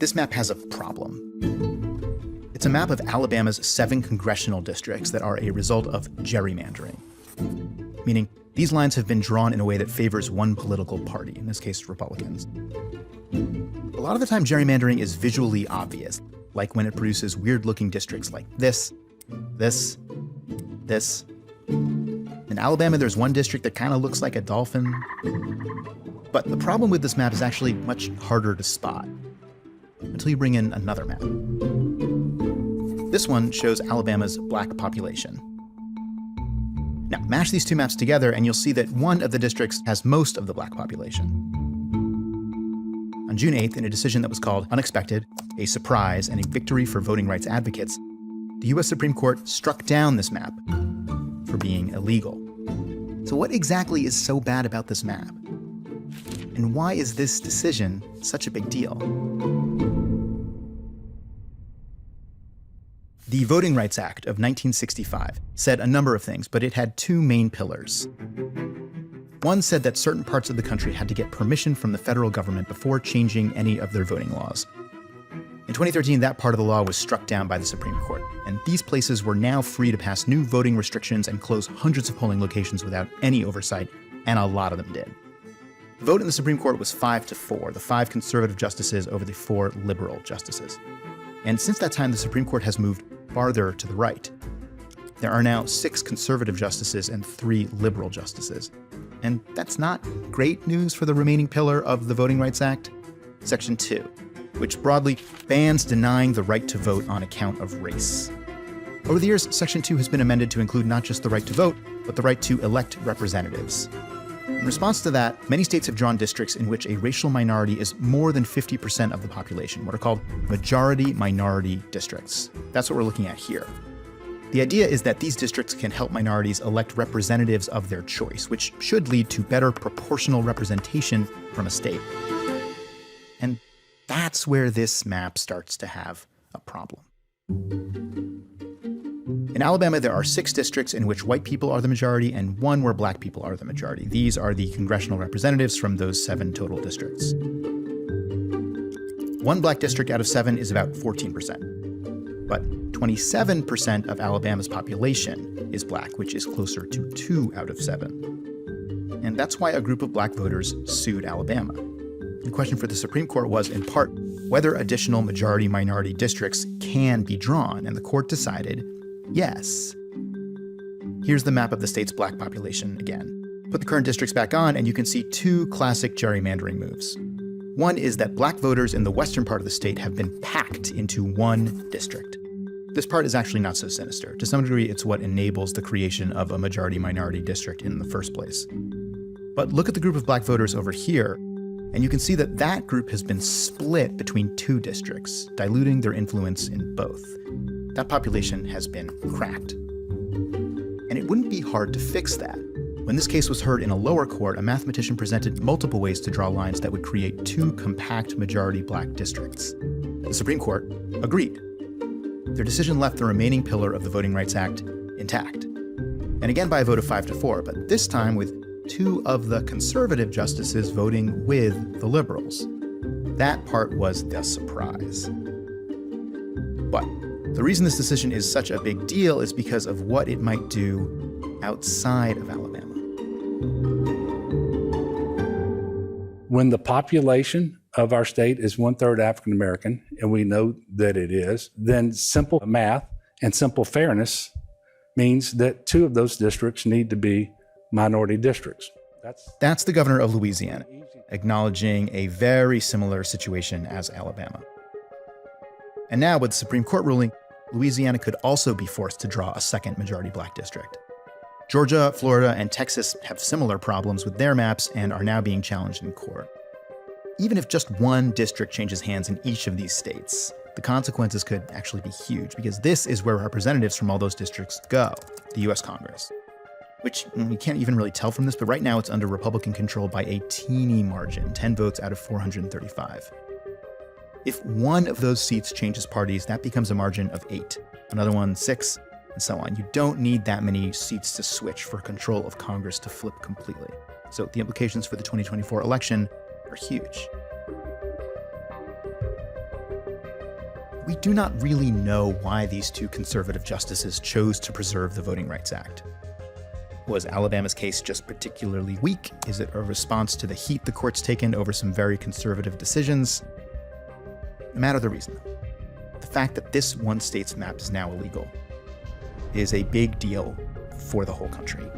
this map has a problem. It's a map of Alabama's 7 congressional districts that are a result of gerrymandering, meaning these lines have been drawn in a way that favors one political party, in this case, Republicans. A lot of the time, gerrymandering is visually obvious, like when it produces weird-looking districts like this. In Alabama, there's one district that kind of looks like a dolphin. But the problem with this map is actually much harder to spot until you bring in another map. This one shows Alabama's black population. Now, mash these two maps together and you'll see that one of the districts has most of the black population. On June 8th, in a decision that was called unexpected, a surprise, and a victory for voting rights advocates, the U.S. Supreme Court struck down this map for being illegal. So what exactly is so bad about this map? And why is this decision such a big deal? The Voting Rights Act of 1965 said a number of things, but it had 2 main pillars. One said that certain parts of the country had to get permission from the federal government before changing any of their voting laws. In 2013, that part of the law was struck down by the Supreme Court, and these places were now free to pass new voting restrictions and close hundreds of polling locations without any oversight, and a lot of them did. The vote in the Supreme Court was 5-4, the 5 conservative justices over the 4 liberal justices. And since that time, the Supreme Court has moved farther to the right. There are now 6 conservative justices and 3 liberal justices. And that's not great news for the remaining pillar of the Voting Rights Act, Section 2, which broadly bans denying the right to vote on account of race. Over the years, Section 2 has been amended to include not just the right to vote, but the right to elect representatives. In response to that, many states have drawn districts in which a racial minority is more than 50% of the population, what are called majority-minority districts. That's what we're looking at here. The idea is that these districts can help minorities elect representatives of their choice, which should lead to better proportional representation from a state. And that's where this map starts to have a problem. In Alabama, there are 6 districts in which white people are the majority and 1 where black people are the majority. These are the congressional representatives from those 7 total districts. 1 black district out of 7 is about 14%. But 27% of Alabama's population is black, which is closer to 2 out of 7. And that's why a group of black voters sued Alabama. The question for the Supreme Court was, in part, whether additional majority-minority districts can be drawn, and the court decided yes. Here's the map of the state's black population again. Put the current districts back on, and you can see 2 classic gerrymandering moves. One is that black voters in the western part of the state have been packed into 1 district. This part is actually not so sinister. To some degree, it's what enables the creation of a majority-minority district in the first place. But look at the group of black voters over here, and you can see that that group has been split between 2 districts, diluting their influence in both. That population has been cracked. And it wouldn't be hard to fix that. When this case was heard in a lower court, a mathematician presented multiple ways to draw lines that would create 2 compact majority black districts. The Supreme Court agreed. Their decision left the remaining pillar of the Voting Rights Act intact. And again by a vote of 5-4, but this time with 2 of the conservative justices voting with the liberals. That part was the surprise. But the reason this decision is such a big deal is because of what it might do outside of Alabama. When the population of our state is 1/3 African American, and we know that it is, then simple math and simple fairness means that 2 of those districts need to be minority districts. That's the governor of Louisiana, acknowledging a very similar situation as Alabama. And now with the Supreme Court ruling, Louisiana could also be forced to draw a second majority black district. Georgia, Florida, and Texas have similar problems with their maps and are now being challenged in court. Even if just 1 district changes hands in each of these states, the consequences could actually be huge, because this is where representatives from all those districts go, the U.S. Congress. Which you can't even really tell from this, but right now it's under Republican control by a teeny margin, 10 votes out of 435. If one of those seats changes parties, that becomes a margin of 8, another one 6, and so on. You don't need that many seats to switch for control of Congress to flip completely. So the implications for the 2024 election are huge. we do not really know why these two conservative justices chose to preserve the Voting Rights Act. Was Alabama's case just particularly weak? Is it a response to the heat the court's taken over some very conservative decisions? No matter the reason, the fact that this one state's map is now illegal is a big deal for the whole country.